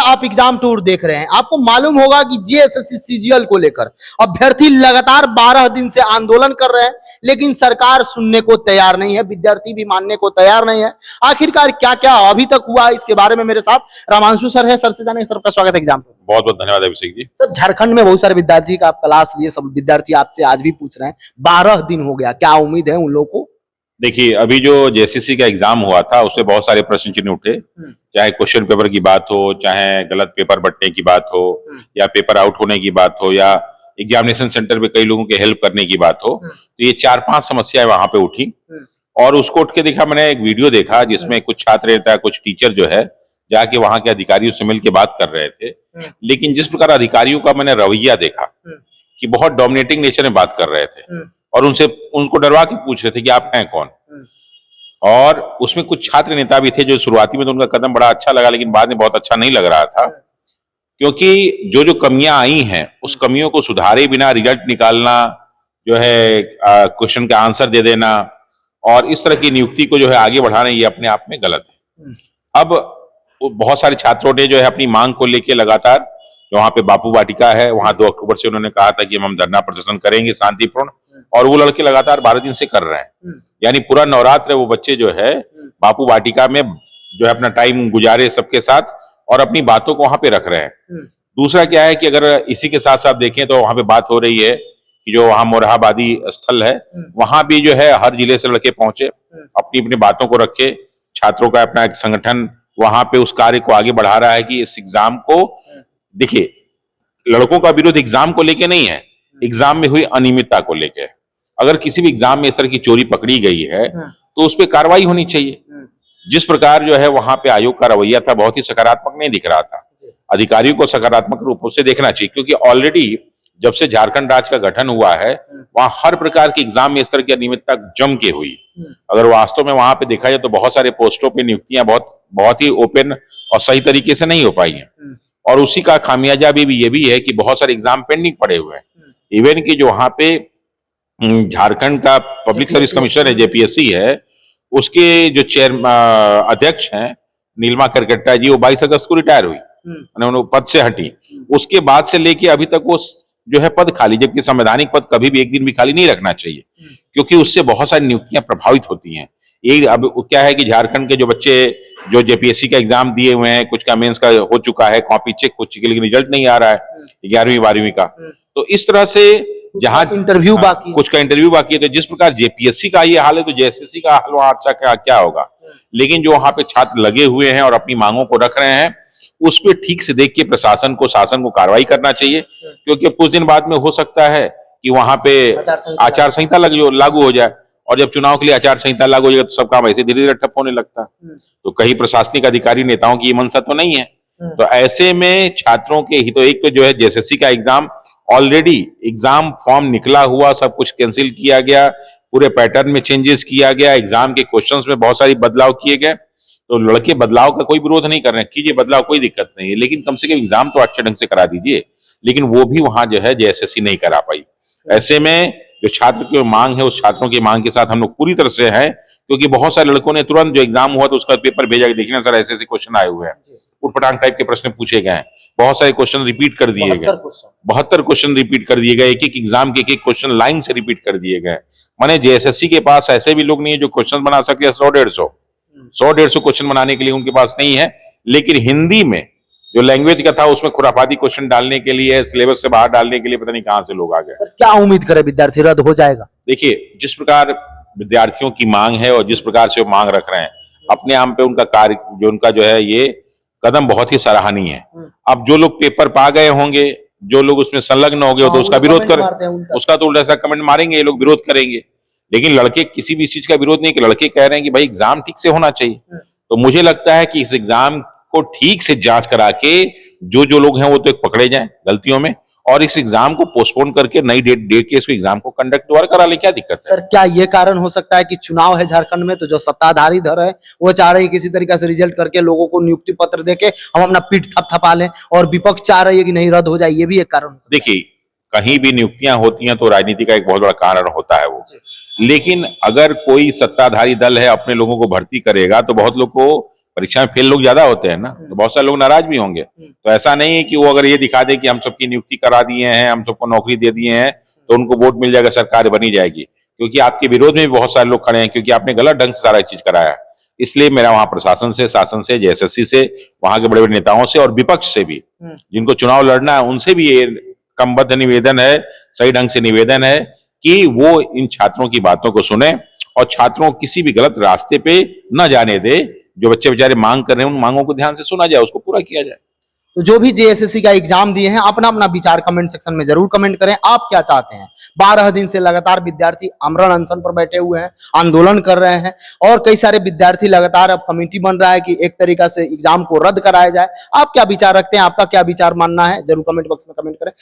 आप exam tour देख रहे हैं, आपको मालूम होगा कि जेएसएससी सीजीएल को लेकर अभ्यर्थी लगातार 12 दिन से आंदोलन कर रहे हैं, लेकिन सरकार सुनने को तैयार नहीं है, विद्यार्थी भी मानने को तैयार नहीं है। आखिरकार क्या क्या अभी तक हुआ, इसके बारे में मेरे साथ रामांशु सर है, सर से जाने। सर का स्वागत है एग्जाम टूर। बहुत बहुत धन्यवाद अभिषेक जी। सर, झारखंड में बहुत सारे विद्यार्थी का आप क्लास लिए, सब विद्यार्थी आपसे आज भी पूछ रहे हैं, 12 दिन हो गया, क्या उम्मीद है उन लोगों को? देखिए, अभी जो जेएसएससी का एग्जाम हुआ था उससे बहुत सारे प्रश्न चिन्ह उठे, चाहे क्वेश्चन पेपर की बात हो, चाहे गलत पेपर बंटने की बात हो, या पेपर आउट होने की बात हो, या एग्जामिनेशन सेंटर पे कई लोगों के हेल्प करने की बात हो। तो ये 4-5 समस्याएं वहां पे उठी, और उसको उठ के देखा, मैंने एक वीडियो देखा जिसमें कुछ छात्र नेता, कुछ टीचर जो है जाके वहां के अधिकारियों से मिल के बात कर रहे थे। लेकिन जिस प्रकार अधिकारियों का मैंने रवैया देखा कि बहुत डोमिनेटिंग नेचर में बात कर रहे थे, और उनको डरवा के पूछ रहे थे कि आप हैं कौन। और उसमें कुछ छात्र नेता भी थे जो शुरुआती में तो उनका कदम बड़ा अच्छा लगा, लेकिन बाद में बहुत अच्छा नहीं लग रहा था, क्योंकि जो जो कमियां आई हैं उस कमियों को सुधारे बिना रिजल्ट निकालना, जो है क्वेश्चन का आंसर दे देना, और इस तरह की नियुक्ति को जो है आगे बढ़ाना, ये अपने आप में गलत है। अब बहुत सारे छात्रों ने जो है अपनी मांग को लेके लगातार, वहां पे बापू वाटिका है, वहां 2 अक्टूबर से उन्होंने कहा था कि हम धरना प्रदर्शन करेंगे शांतिपूर्ण, और वो लड़के लगातार 12 दिन से कर रहे हैं। यानी पूरा नवरात्र वो बच्चे जो है बापू वाटिका में जो है अपना टाइम गुजारे सबके साथ, और अपनी बातों को वहां पे रख रहे हैं। दूसरा क्या है कि अगर इसी के साथ साथ देखें तो वहां पे बात हो रही है कि जो वहां मोरहाबादी स्थल है, वहां भी जो है हर जिले से लड़के पहुंचे, अपनी अपनी बातों को रखे, छात्रों का अपना एक संगठन वहां पे उस कार्य को आगे बढ़ा रहा है कि इस एग्जाम को, देखिए, लड़कों का विरोध एग्जाम को लेके नहीं है, एग्जाम में हुई अनियमितता को लेके। अगर किसी भी एग्जाम में इस तरह की चोरी पकड़ी गई है तो उस पर कार्रवाई होनी चाहिए। जिस प्रकार जो है वहां पे आयोग का रवैया था, बहुत ही सकारात्मक नहीं दिख रहा था। अधिकारियों को सकारात्मक रूप से देखना चाहिए, क्योंकि ऑलरेडी जब से झारखंड राज्य का गठन हुआ है, वहां हर प्रकार के एग्जाम में इस तरह की अनियमितता जम के हुई। अगर वास्तव में वहां पे देखा जाए तो बहुत सारे पोस्टों पे नियुक्तियां बहुत ही ओपन और सही तरीके से नहीं हो पाई हैं, और उसी का खामियाजा भी ये भी है कि बहुत सारे एग्जाम पेंडिंग पड़े हुए हैं। इवन कि जो वहां पे झारखंड का पब्लिक सर्विस कमीशन है, जेपीएससी है, उसके जो अध्यक्ष हैं नीलमा करकट्टा जी, वो 22 अगस्त को रिटायर हुई, उन्होंने पद से हटी। उसके बाद से लेके अभी तक वो जो है पद खाली, जबकि संवैधानिक पद कभी भी एक दिन भी खाली नहीं रखना चाहिए, क्योंकि उससे बहुत सारी नियुक्तियां प्रभावित होती हैं। एक अब क्या है कि झारखंड के जो बच्चे जो जेपीएससी का एग्जाम दिए हुए हैं, कुछ का मेंस का हो चुका है, कॉपी चेक हो चुकी है, लेकिन रिजल्ट नहीं आ रहा है 11वीं 12वीं का। तो इस तरह से जहां इंटरव्यू बाकी, कुछ का इंटरव्यू बाकी है, तो जिस प्रकार जेपीएससी का ये हाल है तो जेएसएससी का हाल वहां अच्छा क्या होगा। लेकिन जो वहां पे छात्र लगे हुए हैं और अपनी मांगों को रख रहे हैं, उस पर ठीक से देख के प्रशासन को, शासन को कार्रवाई करना चाहिए, क्योंकि कुछ दिन बाद में हो सकता है कि वहां पे आचार संहिता लागू हो जाए, और जब चुनाव के लिए आचार संहिता लागू हो जाएगा तो सब काम ऐसे धीरे धीरे ठप होने लगता है। तो कहीं प्रशासनिक अधिकारी नेताओं की ये मंशा तो नहीं है। तो ऐसे में छात्रों के हितों, एक तो जो है जेएसएससी का एग्जाम ऑलरेडी एग्जाम फॉर्म निकला हुआ, सब कुछ कैंसिल किया गया, पूरे पैटर्न में चेंजेस किया गया, एग्जाम के क्वेश्चंस में बहुत सारी बदलाव किए गए। तो लड़के बदलाव का कोई विरोध नहीं कर रहे हैं, कीजिए बदलाव, कोई दिक्कत नहीं है, लेकिन कम से कम एग्जाम तो अच्छे ढंग से करा दीजिए। लेकिन वो भी वहां जो है जेएसएससी नहीं करा पाई। ऐसे में जो छात्र की मांग है, उस छात्रों की मांग के साथ हम लोग पूरी तरह से हैं, क्योंकि बहुत सारे लड़कों ने तुरंत जो एग्जाम हुआ तो उसका पेपर भेजा कि देखिए सर ऐसे ऐसे क्वेश्चन आए हुए हैं, उटपटांग टाइप के प्रश्न पूछे गए हैं, बहुत सारे क्वेश्चन रिपीट कर दिए गए, 72 क्वेश्चन रिपीट कर दिए गए, एक एक एग्जाम के एक क्वेश्चन लाइन से रिपीट कर दिए गए। माने जेएसएससी के पास ऐसे भी लोग नहीं है जो क्वेश्चन बना सके 100-150 क्वेश्चन बनाने के लिए उनके पास नहीं है। लेकिन हिंदी में जो लैंग्वेज का था उसमें खुराफाती क्वेश्चन डालने के लिए, सिलेबस से बाहर डालने के लिए पता नहीं कहां से लोग आ गए। क्या उम्मीद करे, विद्यार्थी रद्द हो जाएगा? देखिए, जिस प्रकार विद्यार्थियों की मांग है और जिस प्रकार से वो मांग रख रहे हैं, अपने आप पे उनका कार्य उनका जो है ये कदम बहुत ही सराहनीय है। अब जो लोग पेपर पा गए होंगे, जो लोग उसमें संलग्न हो गए तो उसका विरोध कर, उसका तो उल्टा सा कमेंट मारेंगे, ये लोग विरोध करेंगे। लेकिन लड़के किसी भी चीज का विरोध नहीं, कि लड़के कह रहे हैं कि भाई एग्जाम ठीक से होना चाहिए। तो मुझे लगता है कि इस एग्जाम को ठीक से जांच करा के जो लोग हैं वो तो एक पकड़े जाएं गलतियों में, और इस एग्जाम को पोस्टपोन करके नई डेट के इसको एग्जाम को कंडक्ट दोबारा करा ले, क्या दिक्कत है? सर, क्या ये कारण हो सकता है कि चुनाव है झारखंड में, तो जो सत्ताधारी धर है वो चाह रही है किसी तरीके से रिजल्ट करके लोगों को नियुक्ति पत्र देके हम अपना पीठ थपथपा लें, और विपक्ष चाह रही है कि नहीं रद्द हो जाए, ये भी एक कारण? देखिए, कहीं भी नियुक्तियां होती हैं तो राजनीति का एक बहुत बड़ा कारण होता है वो, लेकिन अगर कोई सत्ताधारी दल है अपने लोगों को भर्ती करेगा तो बहुत लोग को परीक्षा में फेल लोग ज्यादा होते हैं ना, तो बहुत सारे लोग नाराज भी होंगे। तो ऐसा नहीं है कि वो अगर ये दिखा दे कि हम सबकी नियुक्ति करा दिए हैं, हम सबको नौकरी दे दिए हैं, तो उनको वोट मिल जाएगा, सरकार बनी जाएगी। क्योंकि आपके विरोध में भी बहुत सारे लोग खड़े हैं, क्योंकि आपने गलत ढंग से सारा चीज कराया। इसलिए मेरा वहां प्रशासन से, शासन से, जेएसएससी से, वहां के बड़े बड़े नेताओं से और विपक्ष से भी, जिनको चुनाव लड़ना है, उनसे भी ये क्रमबद्ध निवेदन है, सही ढंग से निवेदन है कि वो इन छात्रों की बातों को सुने और छात्रों को किसी भी गलत रास्ते पे न जाने दे। जो बच्चे बेचारे मांग कर रहे हैं, उन मांगों को ध्यान से सुना जाए, उसको पूरा किया जाए। तो जो भी जेएसएससी का एग्जाम दिए हैं, अपना अपना विचार कमेंट सेक्शन में जरूर कमेंट करें। आप क्या चाहते हैं? 12 दिन से लगातार विद्यार्थी आमरण अनशन पर बैठे हुए हैं, आंदोलन कर रहे हैं, और कई सारे विद्यार्थी लगातार अब कमेटी बन रहा है कि एक तरीका से एग्जाम को रद्द कराया जाए। आप क्या विचार रखते हैं? आपका क्या विचार मानना है? जरूर कमेंट बॉक्स में कमेंट करें।